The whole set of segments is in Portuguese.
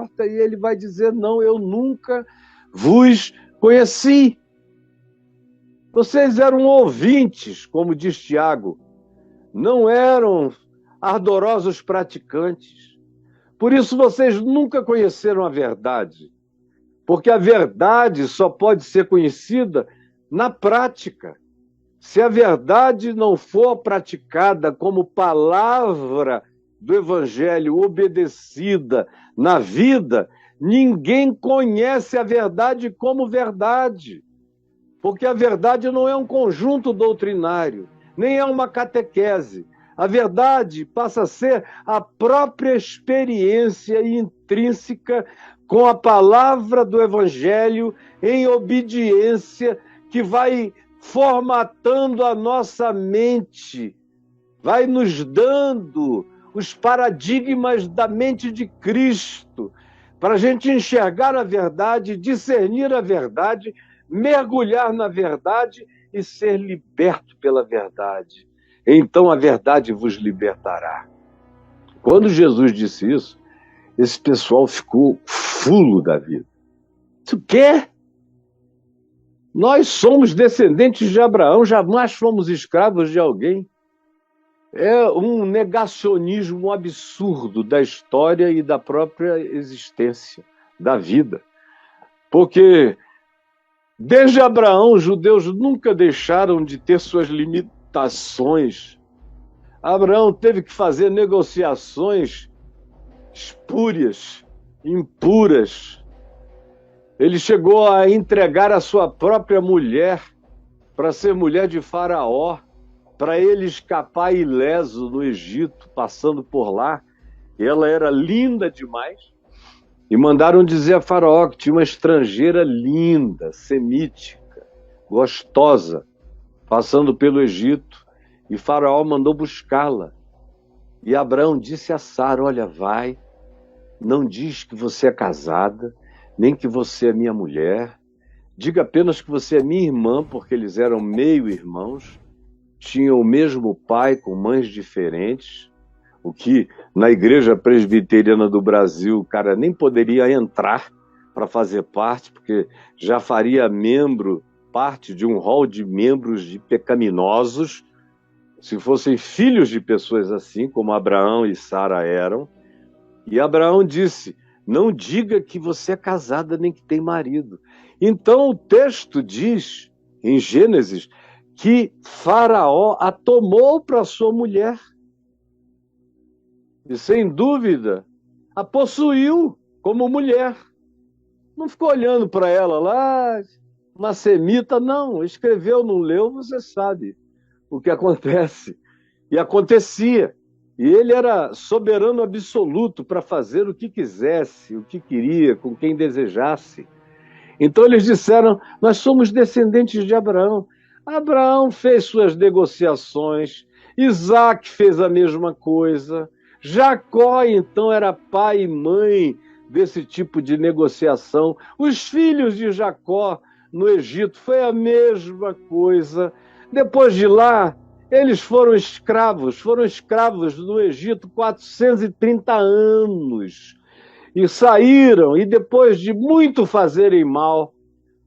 porta e ele vai dizer: não, eu nunca vos conheci. Vocês eram ouvintes, como diz Tiago, não eram ardorosos praticantes. Por isso vocês nunca conheceram a verdade, porque a verdade só pode ser conhecida na prática. Se a verdade não for praticada como palavra do Evangelho obedecida na vida, ninguém conhece a verdade como verdade. Porque a verdade não é um conjunto doutrinário, nem é uma catequese. A verdade passa a ser a própria experiência intrínseca com a palavra do Evangelho em obediência, que vai formatando a nossa mente, vai nos dando os paradigmas da mente de Cristo, para a gente enxergar a verdade, discernir a verdade, mergulhar na verdade e ser liberto pela verdade. Então a verdade vos libertará. Quando Jesus disse isso, esse pessoal ficou fulo da vida. Isso o quê? Nós somos descendentes de Abraão, jamais fomos escravos de alguém. É um negacionismo absurdo da história e da própria existência, da vida. Porque desde Abraão, os judeus nunca deixaram de ter suas limitações. Abraão teve que fazer negociações espúrias, impuras. Ele chegou a entregar a sua própria mulher para ser mulher de Faraó, para ele escapar ileso no Egito, passando por lá. E ela era linda demais. E mandaram dizer a Faraó que tinha uma estrangeira linda, semítica, gostosa, passando pelo Egito. E Faraó mandou buscá-la. E Abraão disse a Sara: olha, vai, não diz que você é casada, nem que você é minha mulher. Diga apenas que você é minha irmã, porque eles eram meio-irmãos, tinham o mesmo pai com mães diferentes, o que na Igreja Presbiteriana do Brasil o cara nem poderia entrar para fazer parte, porque já faria parte de um rol de membros de pecaminosos, se fossem filhos de pessoas assim, como Abraão e Sara eram. E Abraão disse: não diga que você é casada nem que tem marido. Então o texto diz, em Gênesis, que Faraó a tomou para sua mulher. E sem dúvida a possuiu como mulher. Não ficou olhando para ela lá, uma semita, não. Escreveu, não leu, você sabe o que acontece. E acontecia. E ele era soberano absoluto para fazer o que quisesse, o que queria, com quem desejasse. Então eles disseram: nós somos descendentes de Abraão. Abraão fez suas negociações, Isaac fez a mesma coisa, Jacó então era pai e mãe desse tipo de negociação. Os filhos de Jacó no Egito foi a mesma coisa. Depois de lá, eles foram escravos no Egito 430 anos. E saíram, e depois de muito fazerem mal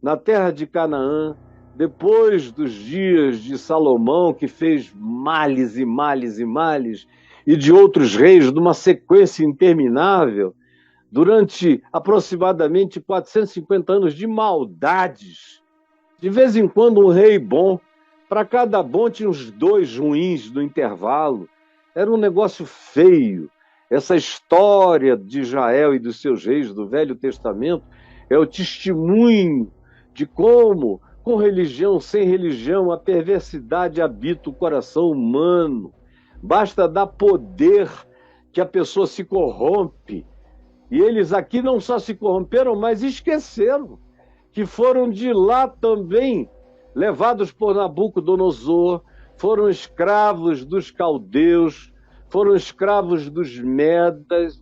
na terra de Canaã, depois dos dias de Salomão, que fez males e males e males, e de outros reis, numa sequência interminável, durante aproximadamente 450 anos de maldades. De vez em quando um rei bom, para cada bom tinha uns dois ruins no intervalo. Era um negócio feio. Essa história de Israel e dos seus reis do Velho Testamento é o testemunho de como, com religião, sem religião, a perversidade habita o coração humano. Basta dar poder que a pessoa se corrompe. E eles aqui não só se corromperam, mas esqueceram que foram de lá também levados por Nabucodonosor, foram escravos dos caldeus, foram escravos dos medas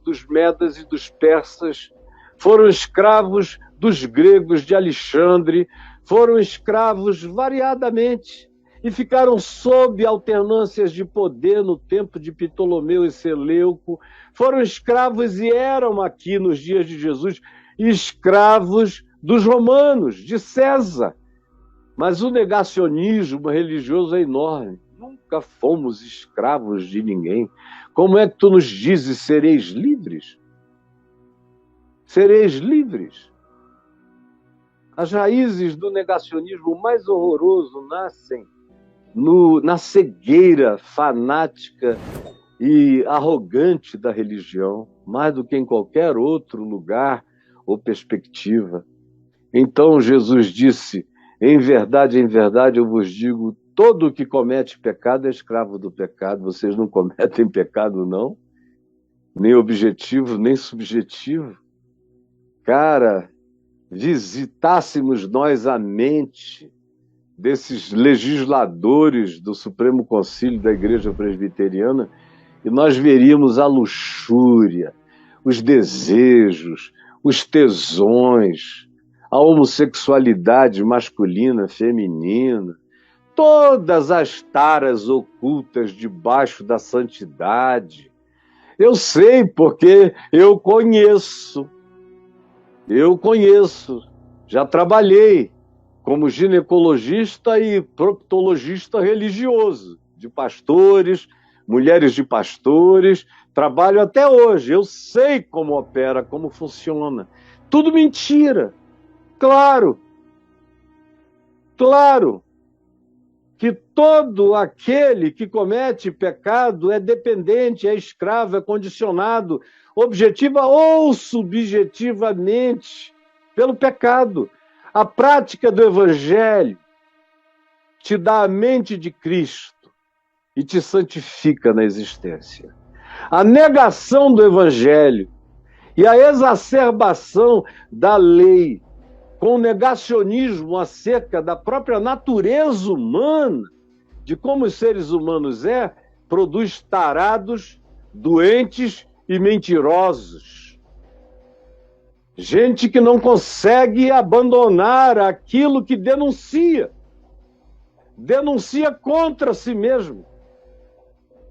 e dos persas, foram escravos dos gregos de Alexandre, foram escravos variadamente. e ficaram sob alternâncias de poder no tempo de Ptolomeu e Seleuco, foram escravos e eram aqui nos dias de Jesus escravos dos romanos, de César. Mas o negacionismo religioso é enorme. Nunca fomos escravos de ninguém. Como é que tu nos dizes, sereis livres? Sereis livres. As raízes do negacionismo mais horroroso nascem na cegueira fanática e arrogante da religião, mais do que em qualquer outro lugar ou perspectiva. Então Jesus disse: em verdade, eu vos digo, todo o que comete pecado é escravo do pecado. Vocês não cometem pecado, não? Nem objetivo, nem subjetivo. Cara, visitássemos nós a mente desses legisladores do Supremo Concílio da Igreja Presbiteriana e nós veríamos a luxúria, os desejos, os tesões, a homossexualidade masculina, feminina, todas as taras ocultas debaixo da santidade. Eu sei porque eu conheço, já trabalhei como ginecologista e proctologista religioso, de pastores, mulheres de pastores, trabalho até hoje, eu sei como opera, como funciona. Tudo mentira. Claro que todo aquele que comete pecado é dependente, é escravo, é condicionado, objetiva ou subjetivamente, pelo pecado. A prática do Evangelho te dá a mente de Cristo e te santifica na existência. A negação do Evangelho e a exacerbação da lei com o negacionismo acerca da própria natureza humana, de como os seres humanos produz tarados, doentes e mentirosos. Gente que não consegue abandonar aquilo que denuncia contra si mesmo.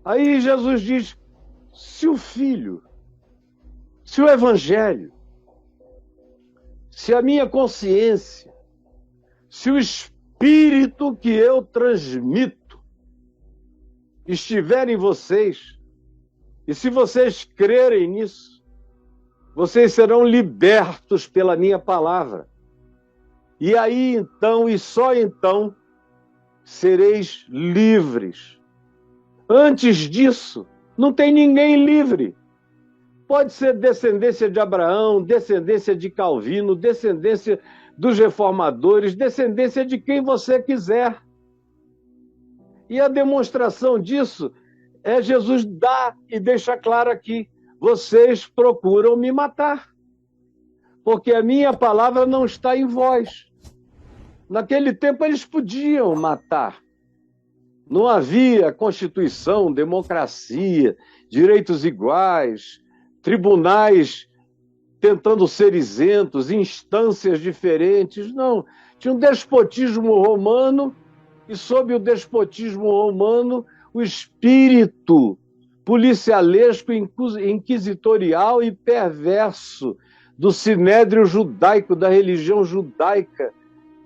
Aí Jesus diz: se o Filho, se o Evangelho, se a minha consciência, se o Espírito que eu transmito estiver em vocês, e se vocês crerem nisso, vocês serão libertos pela minha palavra. E aí então, e só então, sereis livres. Antes disso, não tem ninguém livre. Pode ser descendência de Abraão, descendência de Calvino, descendência dos reformadores, descendência de quem você quiser. E a demonstração disso é Jesus dá e deixa claro aqui: vocês procuram me matar, porque a minha palavra não está em vós. Naquele tempo eles podiam matar. Não havia Constituição, democracia, direitos iguais, tribunais tentando ser isentos, instâncias diferentes. Não, tinha um despotismo romano e sob o despotismo romano o espírito policialesco, inquisitorial e perverso do sinédrio judaico, da religião judaica,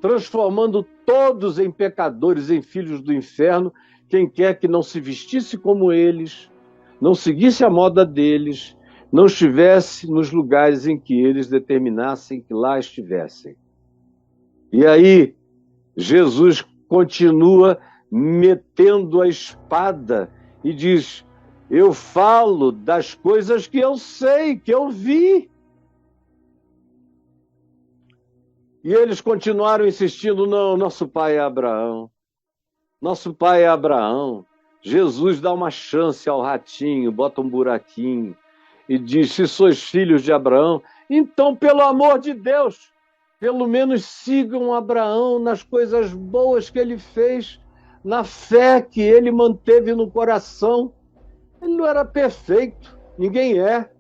transformando todos em pecadores, em filhos do inferno, quem quer que não se vestisse como eles, não seguisse a moda deles, não estivesse nos lugares em que eles determinassem que lá estivessem. E aí, Jesus continua metendo a espada e diz: eu falo das coisas que eu sei, que eu vi. E eles continuaram insistindo: não, nosso pai é Abraão. Nosso pai é Abraão. Jesus dá uma chance ao ratinho, bota um buraquinho e diz: se sois filhos de Abraão, então, pelo amor de Deus, pelo menos sigam Abraão nas coisas boas que ele fez, na fé que ele manteve no coração. Ele não era perfeito, ninguém é,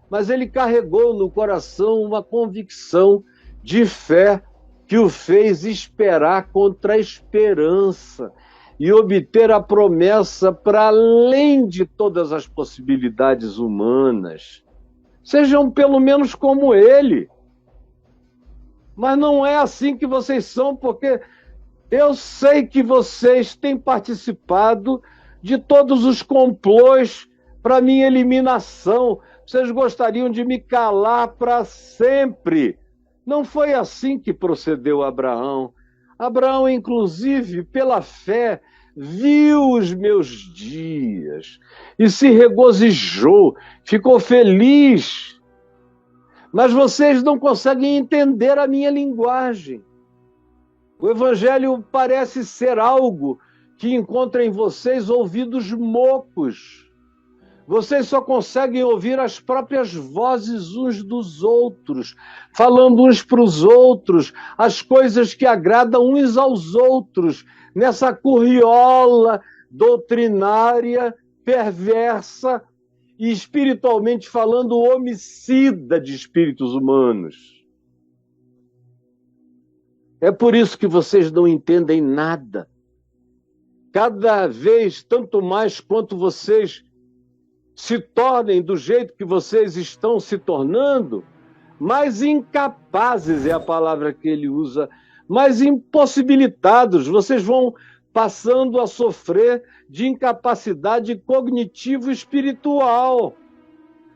mas ele carregou no coração uma convicção de fé que o fez esperar contra a esperança, e obter a promessa para além de todas as possibilidades humanas. Sejam pelo menos como ele. Mas não é assim que vocês são, porque eu sei que vocês têm participado de todos os complôs para minha eliminação. Vocês gostariam de me calar para sempre. Não foi assim que procedeu Abraão. Abraão, inclusive, pela fé, viu os meus dias e se regozijou, ficou feliz. Mas vocês não conseguem entender a minha linguagem. O Evangelho parece ser algo que encontra em vocês ouvidos mocos. Vocês só conseguem ouvir as próprias vozes uns dos outros, falando uns para os outros, as coisas que agradam uns aos outros, nessa curriola doutrinária, perversa e, espiritualmente falando, homicida de espíritos humanos. É por isso que vocês não entendem nada. Cada vez, tanto mais quanto vocês se tornem do jeito que vocês estão se tornando, mais incapazes é a palavra que ele usa, mais impossibilitados. Vocês vão passando a sofrer de incapacidade cognitivo-espiritual.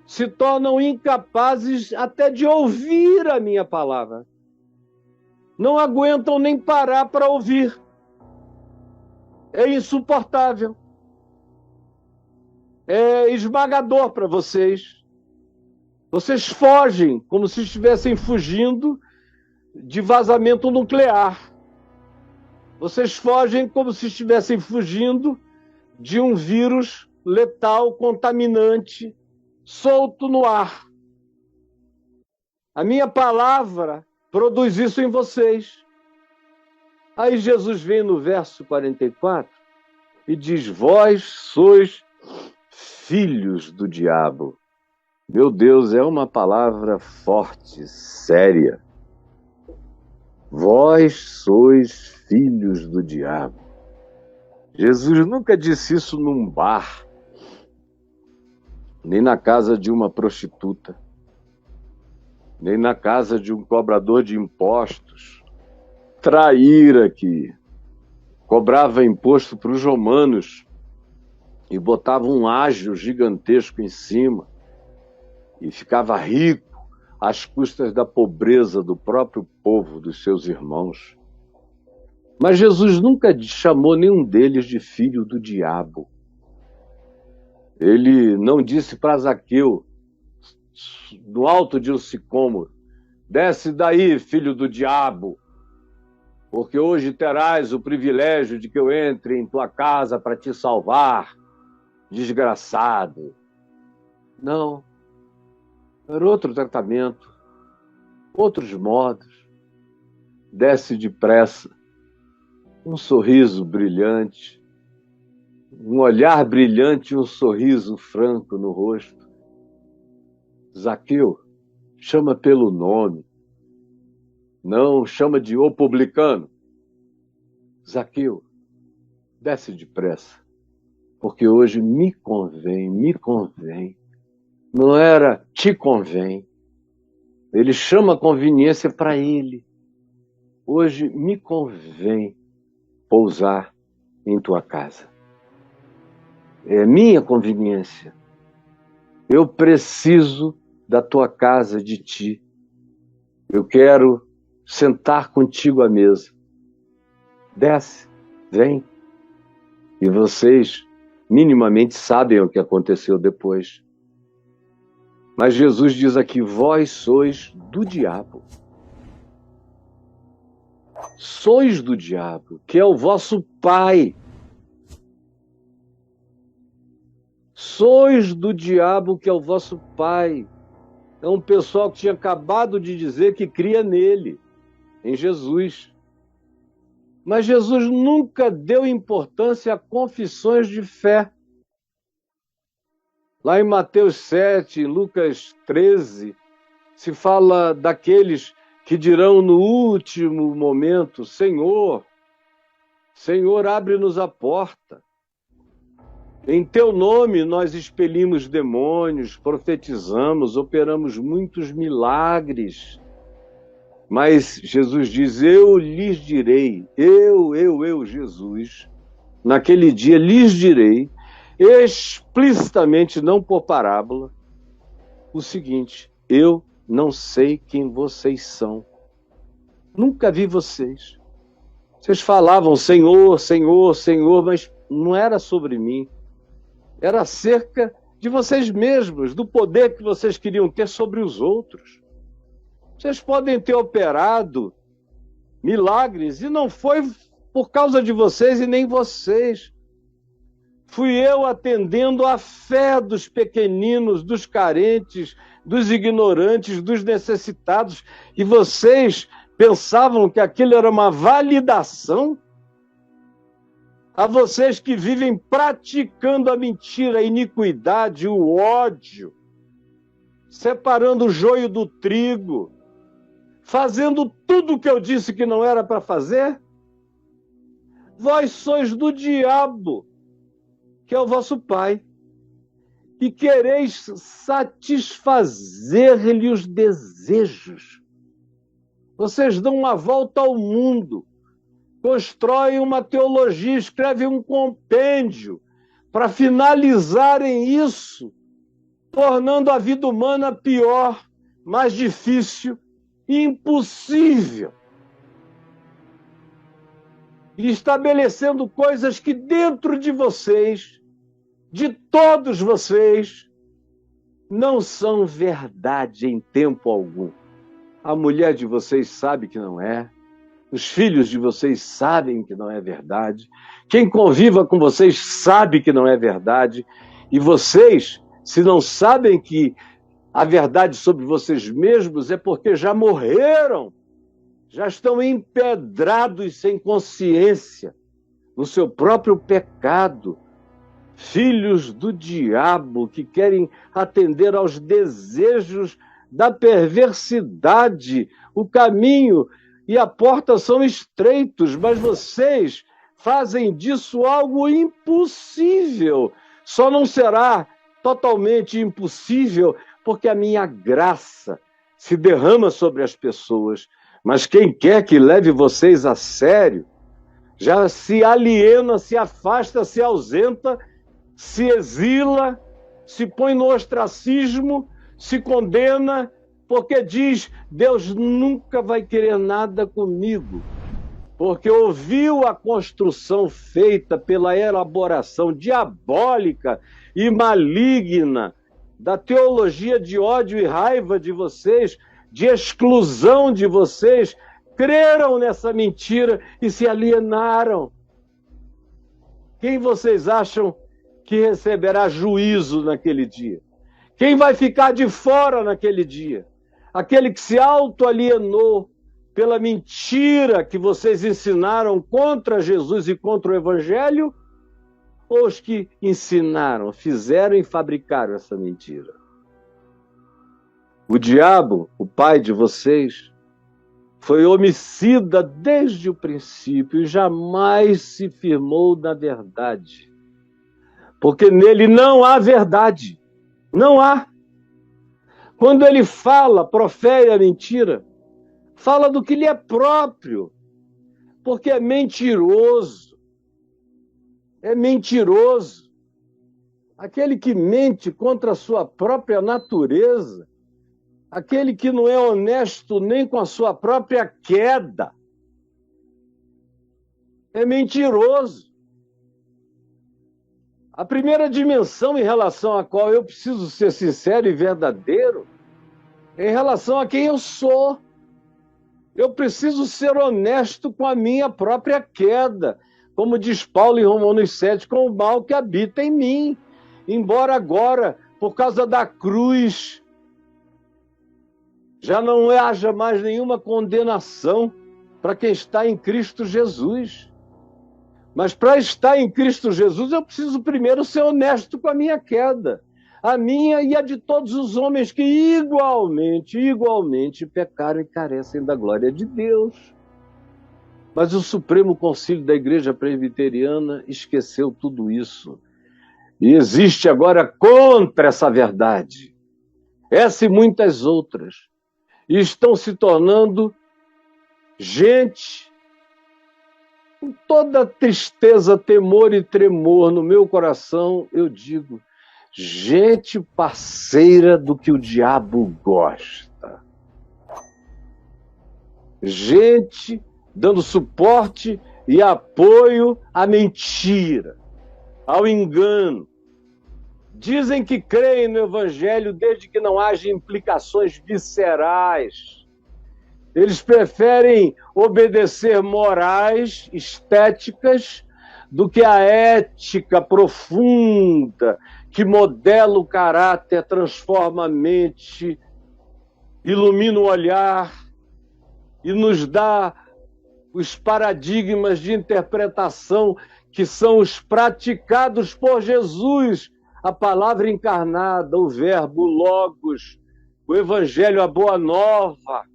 Se tornam incapazes até de ouvir a minha palavra. Não aguentam nem parar para ouvir. É insuportável. É esmagador para vocês. Vocês fogem como se estivessem fugindo de vazamento nuclear. Vocês fogem como se estivessem fugindo de um vírus letal, contaminante, solto no ar. A minha palavra produz isso em vocês. Aí Jesus vem no verso 44 e diz: vós sois filhos do diabo. Meu Deus, é uma palavra forte, séria. Vós sois filhos do diabo. Jesus nunca disse isso num bar, nem na casa de uma prostituta, nem na casa de um cobrador de impostos, traíra que cobrava imposto para os romanos e botava um ágio gigantesco em cima e ficava rico às custas da pobreza do próprio povo, dos seus irmãos. Mas Jesus nunca chamou nenhum deles de filho do diabo. Ele não disse para Zaqueu, no alto de um sicômoro: desce daí, filho do diabo, porque hoje terás o privilégio de que eu entre em tua casa para te salvar, desgraçado. Não. Era outro tratamento, outros modos. Desce depressa, um sorriso brilhante, um olhar brilhante e um sorriso franco no rosto. Zaqueu, chama pelo nome, não chama de o publicano. Zaqueu, desce depressa, porque hoje me convém. Não era te convém. Ele chama a conveniência para ele. Hoje me convém pousar em tua casa. É minha conveniência. Eu preciso da tua casa, de ti. Eu quero sentar contigo à mesa. Desce, vem. E vocês minimamente sabem o que aconteceu depois. Mas Jesus diz aqui: vós sois do diabo. Sois do diabo, que é o vosso pai. Sois do diabo, que é o vosso pai. É um pessoal que tinha acabado de dizer que cria nele, em Jesus. Mas Jesus nunca deu importância a confissões de fé. Lá em Mateus 7, Lucas 13, se fala daqueles que dirão no último momento: Senhor, Senhor, abre-nos a porta. Em teu nome nós expelimos demônios, profetizamos, operamos muitos milagres. Mas Jesus diz, eu lhes direi, Jesus, naquele dia lhes direi, explicitamente, não por parábola, o seguinte, eu não sei quem vocês são. Nunca vi vocês. Vocês falavam, Senhor, Senhor, Senhor, mas não era sobre mim. Era acerca de vocês mesmos, do poder que vocês queriam ter sobre os outros. Vocês podem ter operado milagres, e não foi por causa de vocês e nem vocês. Fui eu atendendo à fé dos pequeninos, dos carentes, dos ignorantes, dos necessitados, e vocês pensavam que aquilo era uma validação? A vocês que vivem praticando a mentira, a iniquidade, o ódio, separando o joio do trigo, fazendo tudo o que eu disse que não era para fazer? Vós sois do diabo, que é o vosso pai, e quereis satisfazer-lhe os desejos. Vocês dão uma volta ao mundo, constroem uma teologia, escrevem um compêndio para finalizarem isso, tornando a vida humana pior, mais difícil e impossível. E estabelecendo coisas que dentro de vocês, de todos vocês, não são verdade em tempo algum. A mulher de vocês sabe que não é. Os filhos de vocês sabem que não é verdade. Quem conviva com vocês sabe que não é verdade. E vocês, se não sabem que a verdade sobre vocês mesmos é porque já morreram, já estão empedrados sem consciência no seu próprio pecado. Filhos do diabo que querem atender aos desejos da perversidade. O caminho e a porta são estreitos, mas vocês fazem disso algo impossível. Só não será totalmente impossível porque a minha graça se derrama sobre as pessoas. Mas quem quer que leve vocês a sério, já se aliena, se afasta, se ausenta, se exila, se põe no ostracismo, se condena, porque diz, Deus nunca vai querer nada comigo, porque ouviu a construção feita pela elaboração diabólica e maligna da teologia de ódio e raiva de vocês, de exclusão de vocês, creram nessa mentira e se alienaram. Quem vocês acham que receberá juízo naquele dia? Quem vai ficar de fora naquele dia? Aquele que se autoalienou pela mentira que vocês ensinaram contra Jesus e contra o Evangelho? Ou os que ensinaram, fizeram e fabricaram essa mentira? O diabo, o pai de vocês, foi homicida desde o princípio e jamais se firmou na verdade. Porque nele não há verdade. Não há. Quando ele fala, profere a mentira, fala do que lhe é próprio, porque é mentiroso. É mentiroso. Aquele que mente contra a sua própria natureza, aquele que não é honesto nem com a sua própria queda, é mentiroso. A primeira dimensão em relação à qual eu preciso ser sincero e verdadeiro é em relação a quem eu sou. Eu preciso ser honesto com a minha própria queda, como diz Paulo em Romanos 7, com o mal que habita em mim. Embora agora, por causa da cruz, já não haja mais nenhuma condenação para quem está em Cristo Jesus. Mas para estar em Cristo Jesus, eu preciso primeiro ser honesto com a minha queda, a minha e a de todos os homens que igualmente pecaram e carecem da glória de Deus. Mas o Supremo Concílio da Igreja Presbiteriana esqueceu tudo isso. E existe agora contra essa verdade. Essa e muitas outras. E estão se tornando gente com toda tristeza, temor e tremor no meu coração, eu digo, gente parceira do que o diabo gosta. Gente dando suporte e apoio à mentira, ao engano. Dizem que creem no Evangelho desde que não haja implicações viscerais. Eles preferem obedecer morais, estéticas, do que a ética profunda que modela o caráter, transforma a mente, ilumina o olhar e nos dá os paradigmas de interpretação que são os praticados por Jesus, a palavra encarnada, o verbo, o logos, o evangelho, a boa nova,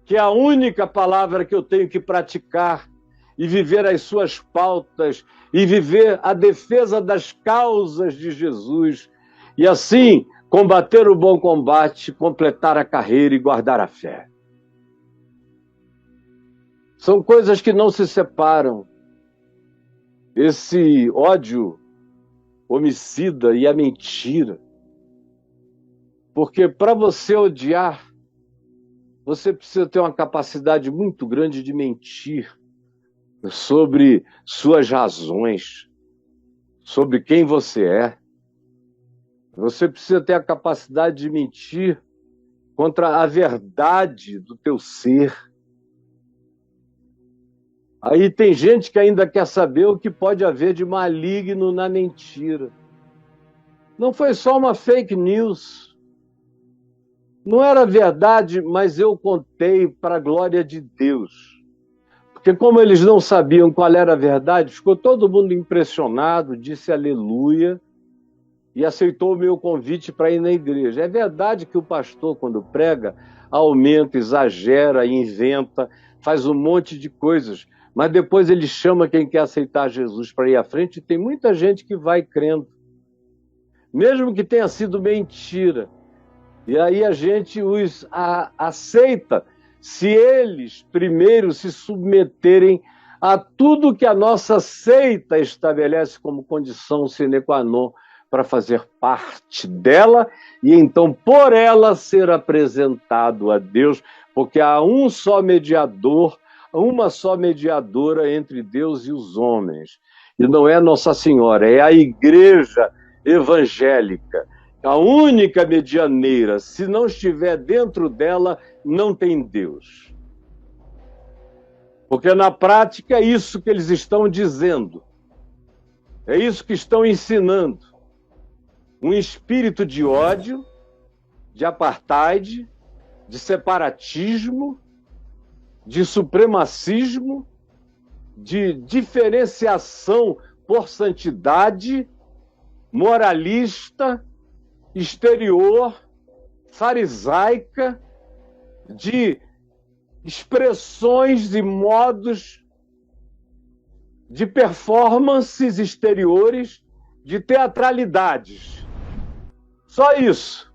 que é a única palavra que eu tenho que praticar e viver as suas pautas e viver a defesa das causas de Jesus e assim combater o bom combate, completar a carreira e guardar a fé. São coisas que não se separam. Esse ódio homicida e a mentira. Porque para você odiar, você precisa ter uma capacidade muito grande de mentir sobre suas razões, sobre quem você é. Você precisa ter a capacidade de mentir contra a verdade do teu ser. Aí tem gente que ainda quer saber o que pode haver de maligno na mentira. Não foi só uma fake news. Não era verdade, mas eu contei para a glória de Deus. Porque como eles não sabiam qual era a verdade, ficou todo mundo impressionado, disse aleluia e aceitou o meu convite para ir na igreja. É verdade que o pastor, quando prega, aumenta, exagera, inventa, faz um monte de coisas, mas depois ele chama quem quer aceitar Jesus para ir à frente e tem muita gente que vai crendo, mesmo que tenha sido mentira. E aí a gente os aceita se eles primeiro se submeterem a tudo que a nossa seita estabelece como condição sine qua non para fazer parte dela e então por ela ser apresentado a Deus, porque há um só mediador, uma só mediadora entre Deus e os homens. E não é Nossa Senhora, é a Igreja evangélica. A única medianeira, se não estiver dentro dela, não tem Deus. Porque na prática é isso que eles estão dizendo. É isso que estão ensinando. Um espírito de ódio, de apartheid, de separatismo, de supremacismo, de diferenciação por santidade, moralista, exterior, farisaica, de expressões e modos de performances exteriores, de teatralidades. Só isso.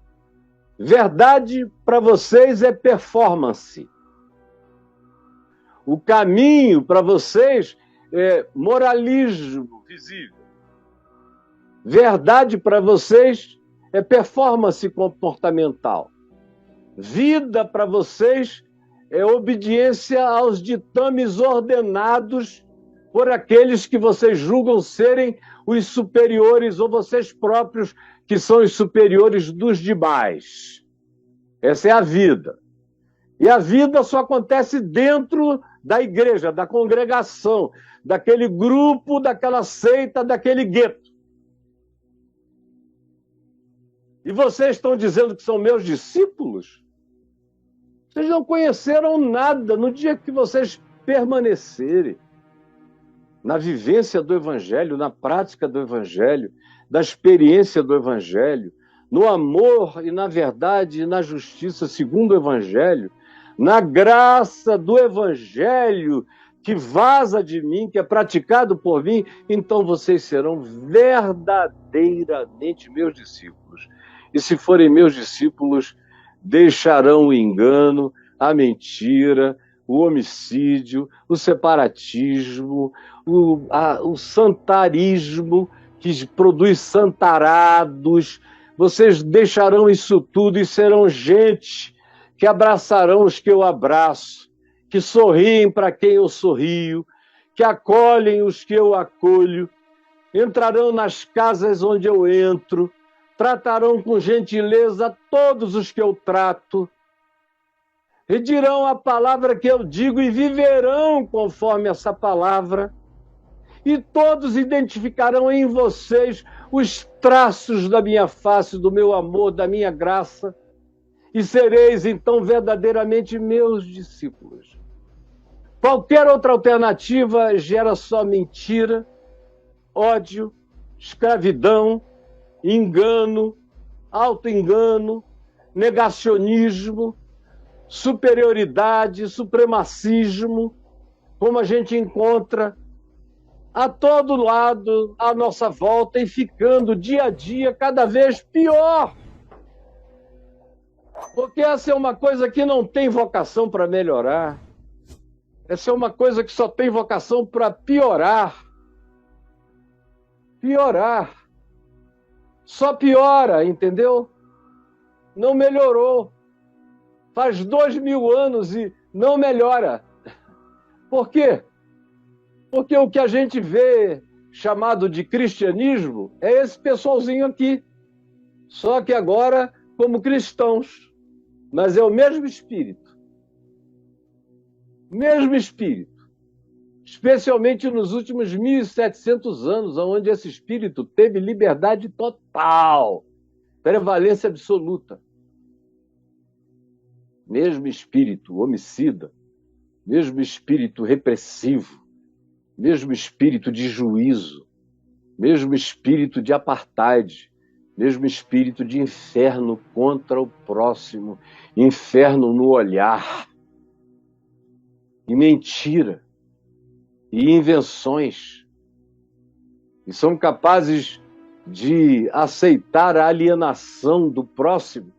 Verdade para vocês é performance. O caminho para vocês é moralismo visível. Verdade para vocês é performance comportamental. Vida para vocês é obediência aos ditames ordenados por aqueles que vocês julgam serem os superiores ou vocês próprios que são os superiores dos demais. Essa é a vida. E a vida só acontece dentro da igreja, da congregação, daquele grupo, daquela seita, daquele gueto. E vocês estão dizendo que são meus discípulos? Vocês não conheceram nada no dia que vocês permanecerem na vivência do Evangelho, na prática do Evangelho, da experiência do Evangelho, no amor e na verdade e na justiça segundo o Evangelho, na graça do Evangelho que vaza de mim, que é praticado por mim, então vocês serão verdadeiramente meus discípulos. E se forem meus discípulos, deixarão o engano, a mentira, o homicídio, o separatismo, o santarismo, que produz santarados. Vocês deixarão isso tudo e serão gente que abraçarão os que eu abraço, que sorriem para quem eu sorrio, que acolhem os que eu acolho, entrarão nas casas onde eu entro, tratarão com gentileza todos os que eu trato, e dirão a palavra que eu digo e viverão conforme essa palavra, e todos identificarão em vocês os traços da minha face, do meu amor, da minha graça, e sereis então verdadeiramente meus discípulos. Qualquer outra alternativa gera só mentira, ódio, escravidão, engano, auto-engano, negacionismo, superioridade, supremacismo, como a gente encontra a todo lado, à nossa volta, e ficando dia a dia cada vez pior. Porque essa é uma coisa que não tem vocação para melhorar. Essa é uma coisa que só tem vocação para piorar. Piorar. Só piora, entendeu? Não melhorou. Faz 2000 anos e não melhora. Por quê? Porque o que a gente vê chamado de cristianismo é esse pessoalzinho aqui. Só que agora como cristãos. Mas é o mesmo espírito. Mesmo espírito. Especialmente nos últimos 1700 anos, onde esse espírito teve liberdade total, prevalência absoluta. Mesmo espírito homicida, mesmo espírito repressivo, mesmo espírito de juízo, mesmo espírito de apartheid, mesmo espírito de inferno contra o próximo, inferno no olhar, e mentira, e invenções, e são capazes de aceitar a alienação do próximo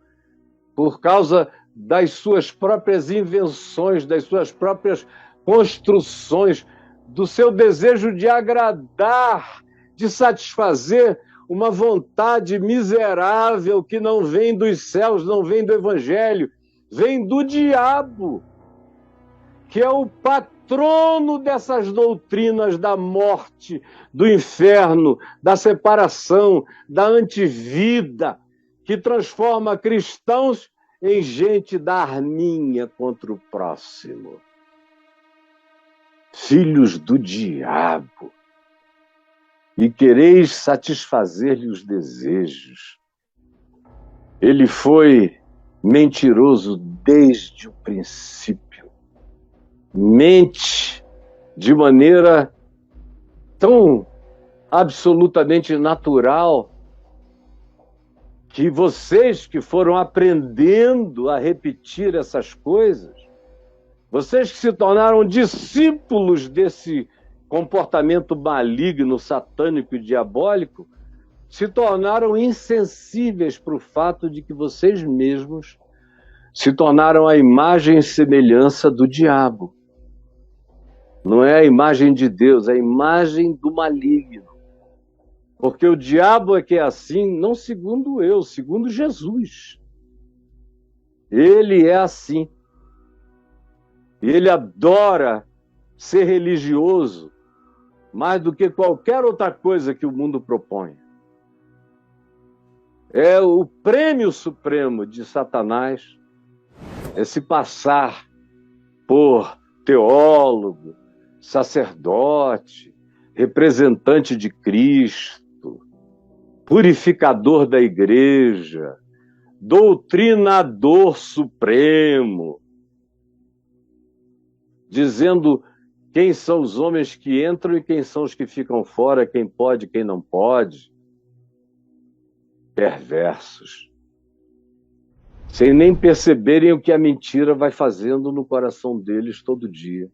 por causa das suas próprias invenções, das suas próprias construções, do seu desejo de agradar, de satisfazer uma vontade miserável que não vem dos céus, não vem do Evangelho, vem do diabo, que é o patrono dessas doutrinas da morte, do inferno, da separação, da antivida, que transforma cristãos em gente da arminha contra o próximo. Filhos do diabo, e quereis satisfazer-lhe os desejos. Ele foi mentiroso desde o princípio. Mente de maneira tão absolutamente natural que vocês que foram aprendendo a repetir essas coisas, vocês que se tornaram discípulos desse comportamento maligno, satânico e diabólico, se tornaram insensíveis para o fato de que vocês mesmos se tornaram a imagem e semelhança do diabo. Não é a imagem de Deus, é a imagem do maligno. Porque o diabo é que é assim, não segundo eu, segundo Jesus. Ele é assim. Ele adora ser religioso mais do que qualquer outra coisa que o mundo propõe. É o prêmio supremo de Satanás, é se passar por teólogo, sacerdote, representante de Cristo, purificador da igreja, doutrinador supremo, dizendo quem são os homens que entram e quem são os que ficam fora, quem pode e quem não pode. Perversos. Sem nem perceberem o que a mentira vai fazendo no coração deles todo dia.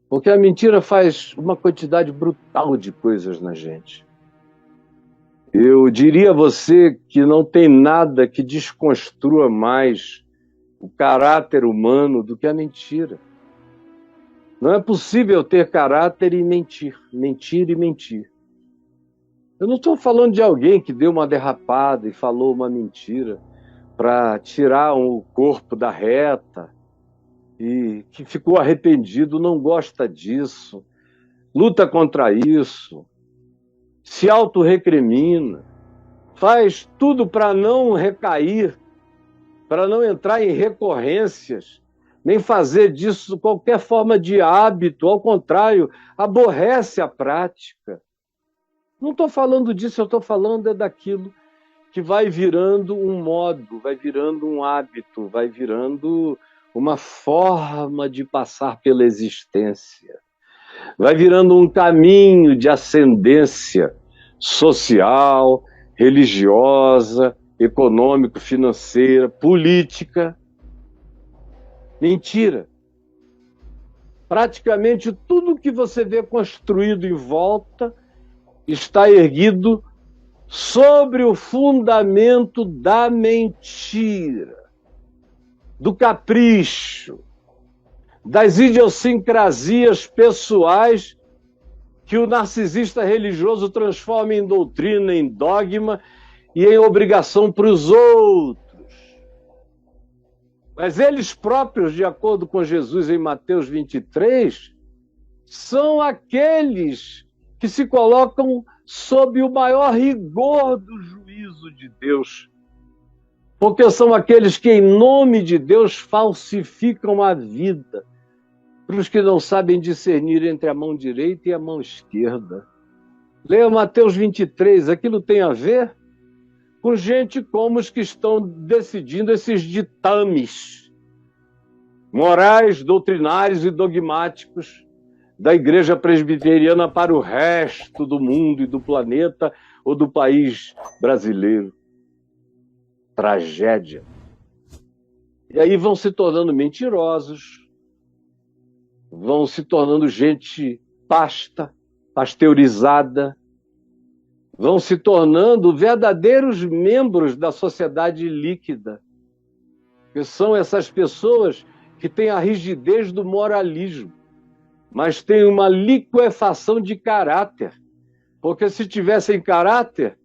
Porque a mentira faz uma quantidade brutal de coisas na gente. Eu diria a você que não tem nada que desconstrua mais o caráter humano do que a mentira. Não é possível ter caráter e mentir, mentir e mentir. Eu não estou falando de alguém que deu uma derrapada e falou uma mentira para tirar o corpo da reta e que ficou arrependido, não gosta disso, luta contra isso, se autorrecrimina, faz tudo para não recair, para não entrar em recorrências, nem fazer disso qualquer forma de hábito, ao contrário, aborrece a prática. Não estou falando disso, eu estou falando daquilo que vai virando um modo, vai virando um hábito, vai virando uma forma de passar pela existência, vai virando um caminho de ascendência social, religiosa, econômico, financeira, política. Mentira. Praticamente tudo que você vê construído em volta está erguido sobre o fundamento da mentira, do capricho, das idiosincrasias pessoais que o narcisista religioso transforma em doutrina, em dogma e em obrigação para os outros. Mas eles próprios, de acordo com Jesus em Mateus 23, são aqueles que se colocam sob o maior rigor do juízo de Deus, porque são aqueles que, em nome de Deus, falsificam a vida para os que não sabem discernir entre a mão direita e a mão esquerda. Leia Mateus 23, aquilo tem a ver com gente como os que estão decidindo esses ditames morais, doutrinários e dogmáticos da Igreja Presbiteriana para o resto do mundo e do planeta ou do país brasileiro. Tragédia. E aí vão se tornando mentirosos, vão se tornando gente pasteurizada, vão se tornando verdadeiros membros da sociedade líquida, que são essas pessoas que têm a rigidez do moralismo, mas têm uma liquefação de caráter, porque se tivessem caráter,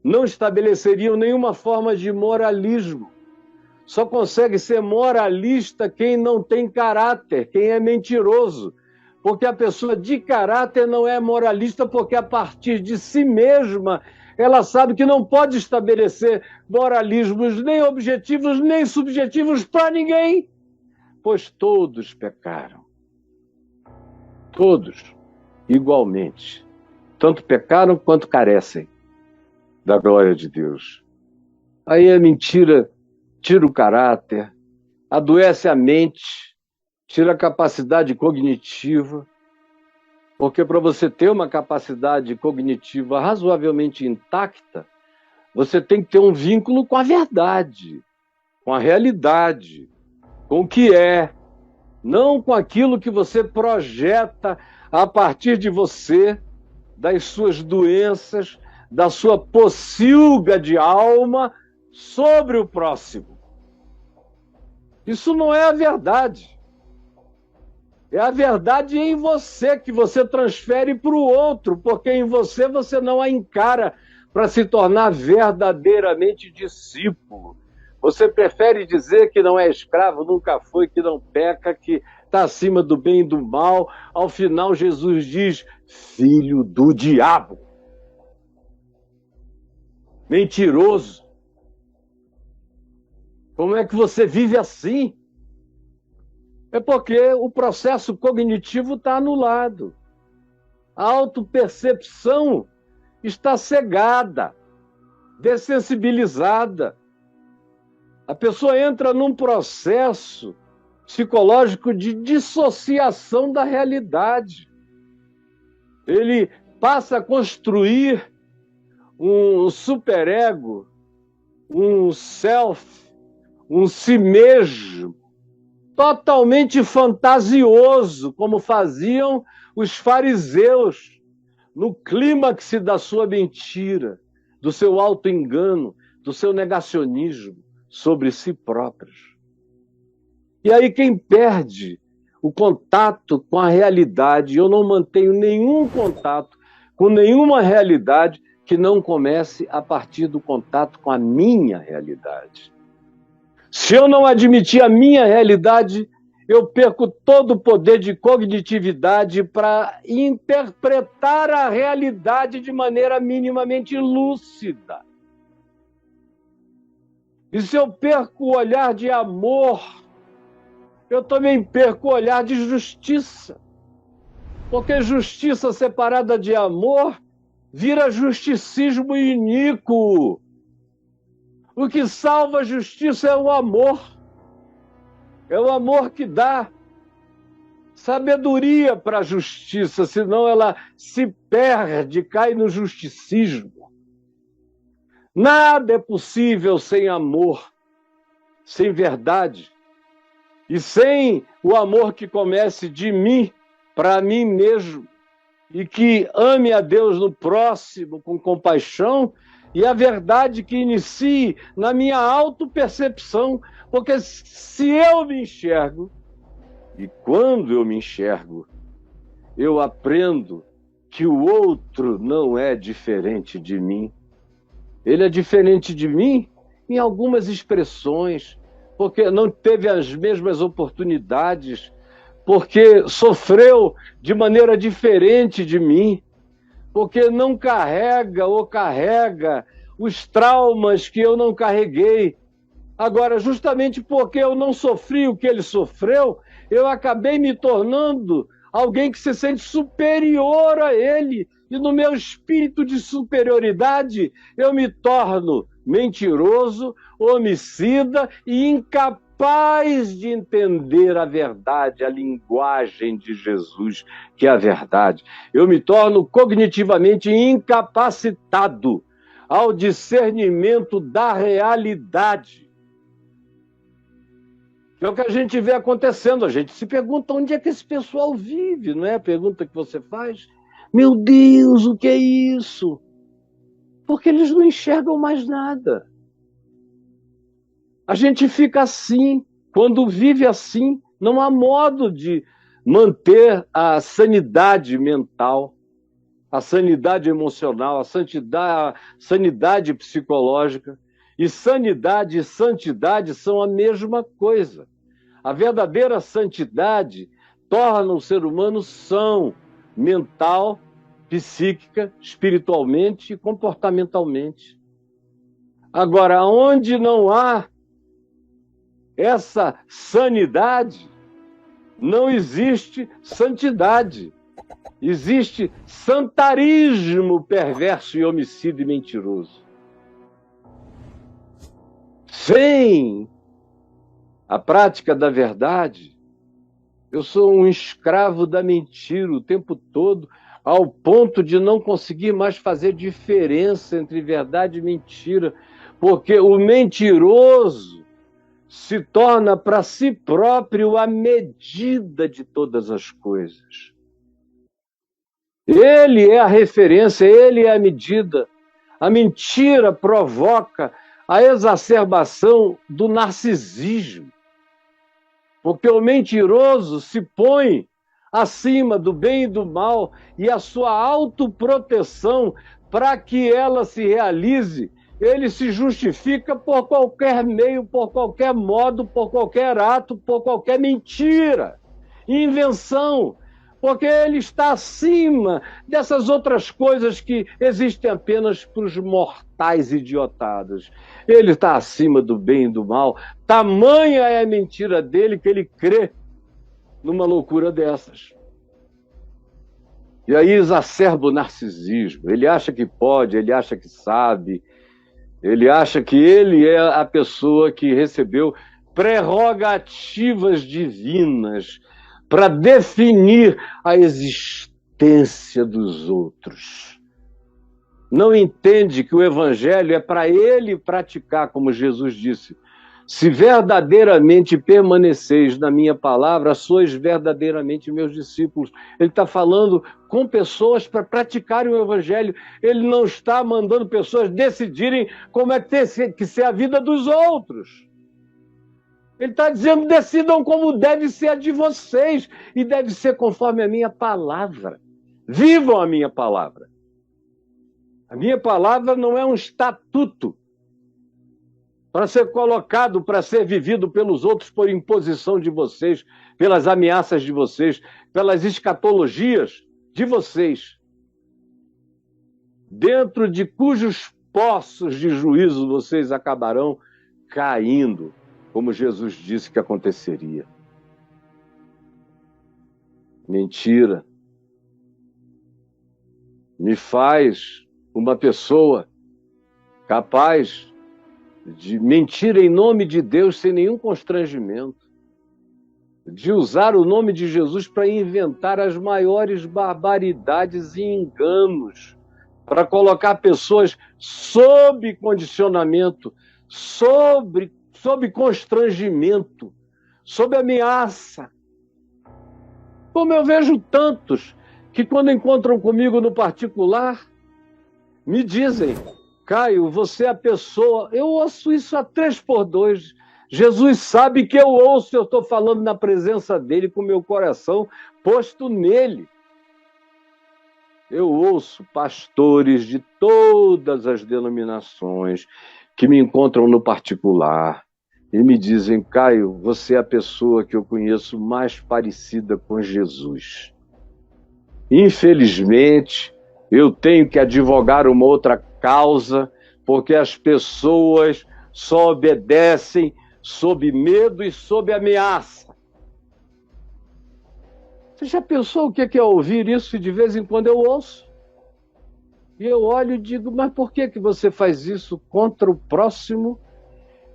não estabeleceriam nenhuma forma de moralismo. Só consegue ser moralista quem não tem caráter, quem é mentiroso. Porque a pessoa de caráter não é moralista, porque a partir de si mesma ela sabe que não pode estabelecer moralismos nem objetivos nem subjetivos para ninguém, pois todos pecaram. Todos, igualmente. Tanto pecaram quanto carecem da glória de Deus. Aí a mentira tira o caráter, adoece a mente, tira a capacidade cognitiva, porque para você ter uma capacidade cognitiva razoavelmente intacta, você tem que ter um vínculo com a verdade, com a realidade, com o que é, não com aquilo que você projeta a partir de você, das suas doenças, da sua pocilga de alma sobre o próximo. Isso não é a verdade. É a verdade em você, que você transfere para o outro, porque em você você não a encara para se tornar verdadeiramente discípulo. Você prefere dizer que não é escravo, nunca foi, que não peca, que está acima do bem e do mal. Ao final, Jesus diz, filho do diabo. Mentiroso. Como é que você vive assim? É porque o processo cognitivo está anulado. A autopercepção está cegada, dessensibilizada. A pessoa entra num processo psicológico de dissociação da realidade. Ele passa a construir um superego, um self, um si mesmo, totalmente fantasioso, como faziam os fariseus, no clímax da sua mentira, do seu auto-engano, do seu negacionismo sobre si próprios. E aí quem perde o contato com a realidade, eu não mantenho nenhum contato com nenhuma realidade que não comece a partir do contato com a minha realidade. Se eu não admitir a minha realidade, eu perco todo o poder de cognitividade para interpretar a realidade de maneira minimamente lúcida. E se eu perco o olhar de amor, eu também perco o olhar de justiça. Porque justiça separada de amor vira justicismo iníquo. O que salva a justiça é o amor. É o amor que dá sabedoria para a justiça, senão ela se perde, cai no justicismo. Nada é possível sem amor, sem verdade, e sem o amor que comece de mim para mim mesmo, e que ame a Deus no próximo com compaixão, e a verdade que inicie na minha autopercepção, porque se eu me enxergo, e quando eu me enxergo, eu aprendo que o outro não é diferente de mim. Ele é diferente de mim em algumas expressões, porque não teve as mesmas oportunidades, porque sofreu de maneira diferente de mim, porque não carrega ou carrega os traumas que eu não carreguei. Agora, justamente porque eu não sofri o que ele sofreu, eu acabei me tornando alguém que se sente superior a ele. E no meu espírito de superioridade, eu me torno mentiroso, homicida e incapaz de entender a verdade, a linguagem de Jesus, que é a verdade. Eu me torno cognitivamente incapacitado ao discernimento da realidade. É o que a gente vê acontecendo. A gente se pergunta onde é que esse pessoal vive, não é a pergunta que você faz? Meu Deus, o que é isso? Porque eles não enxergam mais nada. A gente fica assim. Quando vive assim, não há modo de manter a sanidade mental, a sanidade emocional, a sanidade psicológica. E sanidade e santidade são a mesma coisa. A verdadeira santidade torna o ser humano são, mental, psíquica, espiritualmente e comportamentalmente. Agora, onde não há essa sanidade, não existe santidade. Existe santarismo perverso e homicida e mentiroso. Sem a prática da verdade, eu sou um escravo da mentira o tempo todo, ao ponto de não conseguir mais fazer diferença entre verdade e mentira, porque o mentiroso se torna para si próprio a medida de todas as coisas. Ele é a referência, ele é a medida. A mentira provoca a exacerbação do narcisismo, porque o mentiroso se põe acima do bem e do mal e a sua autoproteção, para que ela se realize, ele se justifica por qualquer meio, por qualquer modo, por qualquer ato, por qualquer mentira, invenção, porque ele está acima dessas outras coisas que existem apenas para os mortais idiotados. Ele está acima do bem e do mal. Tamanha é a mentira dele que ele crê numa loucura dessas. E aí exacerba o narcisismo. Ele acha que pode, ele acha que sabe, ele acha que ele é a pessoa que recebeu prerrogativas divinas para definir a existência dos outros. Não entende que o evangelho é para ele praticar, como Jesus disse. Se verdadeiramente permaneceis na minha palavra, sois verdadeiramente meus discípulos. Ele está falando com pessoas para praticarem o evangelho. Ele não está mandando pessoas decidirem como é que tem que ser a vida dos outros. Ele está dizendo, decidam como deve ser a de vocês, e deve ser conforme a minha palavra. Vivam a minha palavra. A minha palavra não é um estatuto para ser colocado, para ser vivido pelos outros por imposição de vocês, pelas ameaças de vocês, pelas escatologias de vocês, dentro de cujos poços de juízo vocês acabarão caindo, como Jesus disse que aconteceria. Mentira me faz uma pessoa capaz de mentir em nome de Deus sem nenhum constrangimento, de usar o nome de Jesus para inventar as maiores barbaridades e enganos, para colocar pessoas sob condicionamento, sob constrangimento, sob ameaça. Como eu vejo tantos que, quando encontram comigo no particular, me dizem: Caio, você é a pessoa... Eu ouço isso a 3x2. Jesus sabe que eu ouço, eu estou falando na presença dele, com o meu coração posto nele. Eu ouço pastores de todas as denominações que me encontram no particular e me dizem: Caio, você é a pessoa que eu conheço mais parecida com Jesus. Infelizmente, eu tenho que advogar uma outra causa, porque as pessoas só obedecem sob medo e sob ameaça. Você já pensou o que é ouvir isso? E de vez em quando eu ouço. E eu olho e digo: mas por que você faz isso contra o próximo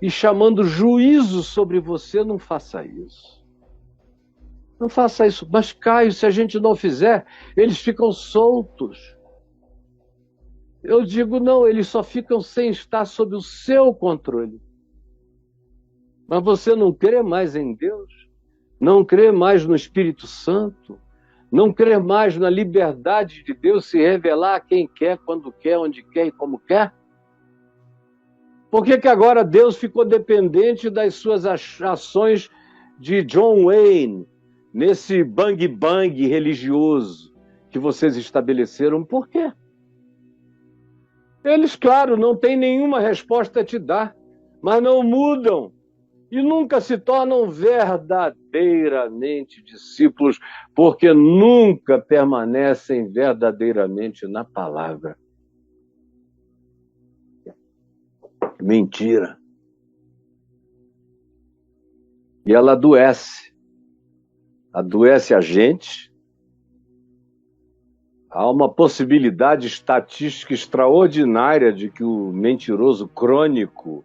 e chamando juízo sobre você? Não faça isso. Não faça isso. Mas, Caio, se a gente não fizer, eles ficam soltos. Eu digo: não, eles só ficam sem estar sob o seu controle. Mas você não crê mais em Deus? Não crê mais no Espírito Santo? Não crê mais na liberdade de Deus se revelar a quem quer, quando quer, onde quer e como quer? Por que agora Deus ficou dependente das suas ações de John Wayne, nesse bang-bang religioso que vocês estabeleceram? Por quê? Eles, claro, não têm nenhuma resposta a te dar, mas não mudam e nunca se tornam verdadeiramente discípulos, porque nunca permanecem verdadeiramente na palavra. Mentira. E ela adoece. Adoece a gente. Há uma possibilidade estatística extraordinária de que o mentiroso crônico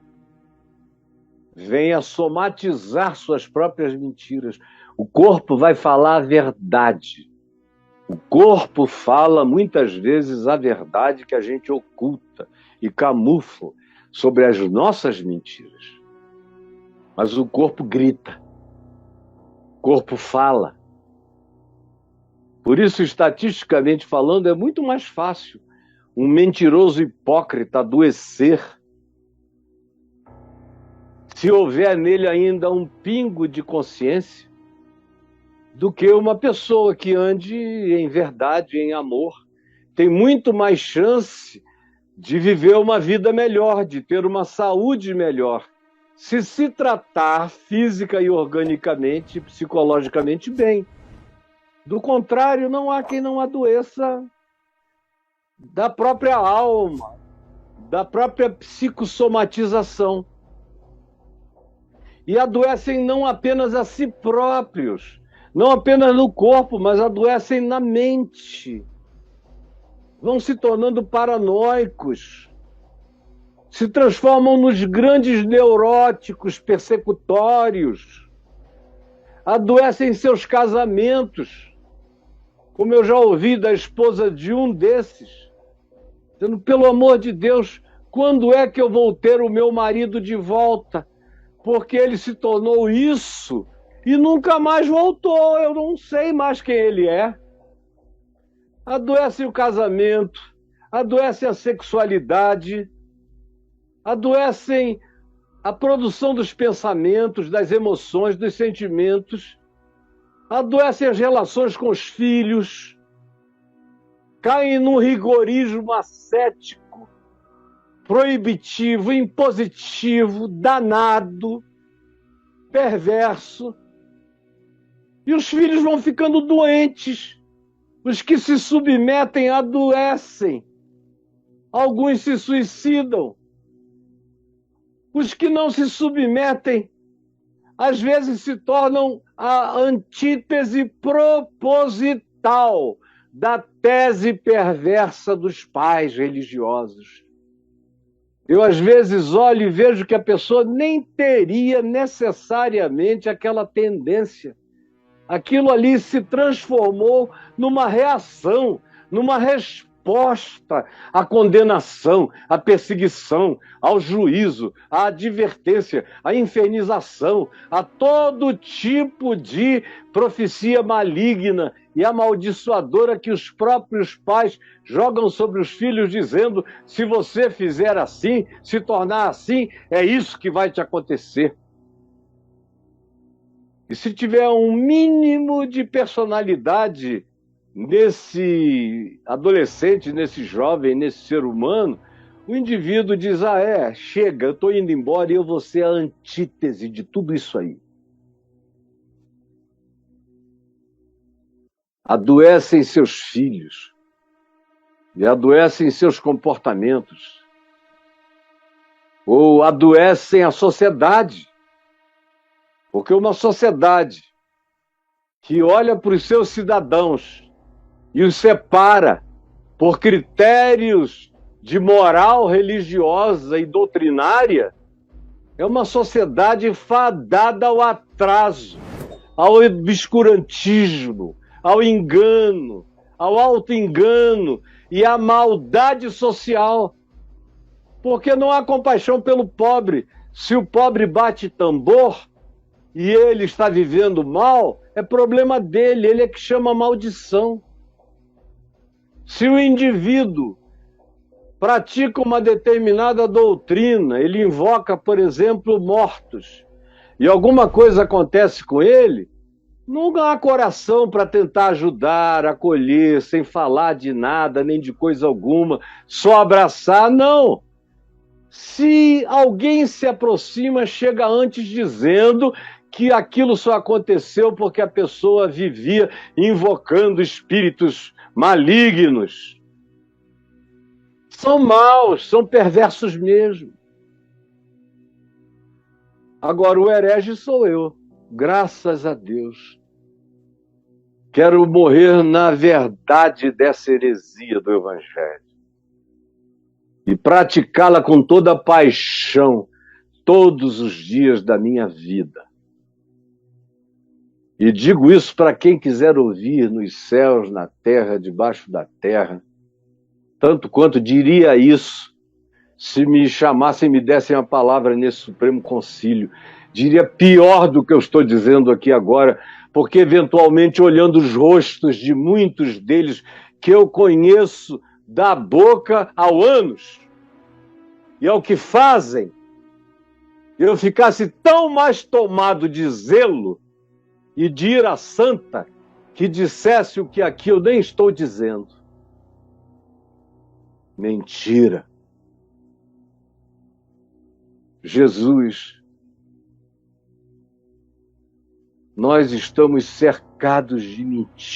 venha somatizar suas próprias mentiras. O corpo vai falar a verdade. O corpo fala muitas vezes a verdade que a gente oculta e camufla sobre as nossas mentiras. Mas o corpo grita. O corpo fala. Por isso, estatisticamente falando, é muito mais fácil um mentiroso hipócrita adoecer se houver nele ainda um pingo de consciência, do que uma pessoa que ande em verdade, em amor. Tem muito mais chance de viver uma vida melhor, de ter uma saúde melhor, se tratar física e organicamente, psicologicamente bem. Do contrário, não há quem não adoeça da própria alma, da própria psicossomatização. E adoecem não apenas a si próprios, não apenas no corpo, mas adoecem na mente. Vão se tornando paranoicos, se transformam nos grandes neuróticos persecutórios, adoecem em seus casamentos, como eu já ouvi da esposa de um desses, dizendo: pelo amor de Deus, quando é que eu vou ter o meu marido de volta? porque ele se tornou isso e nunca mais voltou. Eu não sei mais quem ele é. Adoece o casamento, adoece a sexualidade, adoecem a produção dos pensamentos, das emoções, dos sentimentos, adoecem as relações com os filhos, caem num rigorismo ascético, proibitivo, impositivo, danado, perverso. E os filhos vão ficando doentes. Os que se submetem adoecem. Alguns se suicidam. Os que não se submetem, às vezes se tornam a antítese proposital da tese perversa dos pais religiosos. Eu, às vezes, olho e vejo que a pessoa nem teria necessariamente aquela tendência. Aquilo ali se transformou numa reação, numa resposta à condenação, à perseguição, ao juízo, à advertência, à infernização, a todo tipo de profecia maligna e amaldiçoadora que os próprios pais jogam sobre os filhos, dizendo: se você fizer assim, se tornar assim, é isso que vai te acontecer. E se tiver um mínimo de personalidade nesse adolescente, nesse jovem, nesse ser humano, o indivíduo diz: chega, eu estou indo embora e eu vou ser a antítese de tudo isso aí. Adoecem seus filhos e adoecem seus comportamentos, ou adoecem a sociedade. Porque uma sociedade que olha para os seus cidadãos e os separa por critérios de moral religiosa e doutrinária é uma sociedade fadada ao atraso, ao obscurantismo, ao engano, ao auto-engano e à maldade social. Porque não há compaixão pelo pobre. Se o pobre bate tambor e ele está vivendo mal, é problema dele, ele é que chama maldição. Se o indivíduo pratica uma determinada doutrina, ele invoca, por exemplo, mortos, e alguma coisa acontece com ele, não há coração para tentar ajudar, acolher, sem falar de nada, nem de coisa alguma, só abraçar, não. Se alguém se aproxima, chega antes dizendo que aquilo só aconteceu porque a pessoa vivia invocando espíritos malignos. São maus, são perversos mesmo. Agora, o herege sou eu, graças a Deus. Quero morrer na verdade dessa heresia do Evangelho e praticá-la com toda a paixão todos os dias da minha vida. E digo isso para quem quiser ouvir nos céus, na terra, debaixo da terra, tanto quanto diria isso se me chamassem e me dessem a palavra nesse Supremo Concílio. Diria pior do que eu estou dizendo aqui agora, porque eventualmente olhando os rostos de muitos deles que eu conheço da boca ao ânus e ao que fazem, eu ficasse tão mais tomado de zelo e de ira santa que dissesse o que aqui eu nem estou dizendo. Mentira. Jesus, nós estamos cercados de mentira.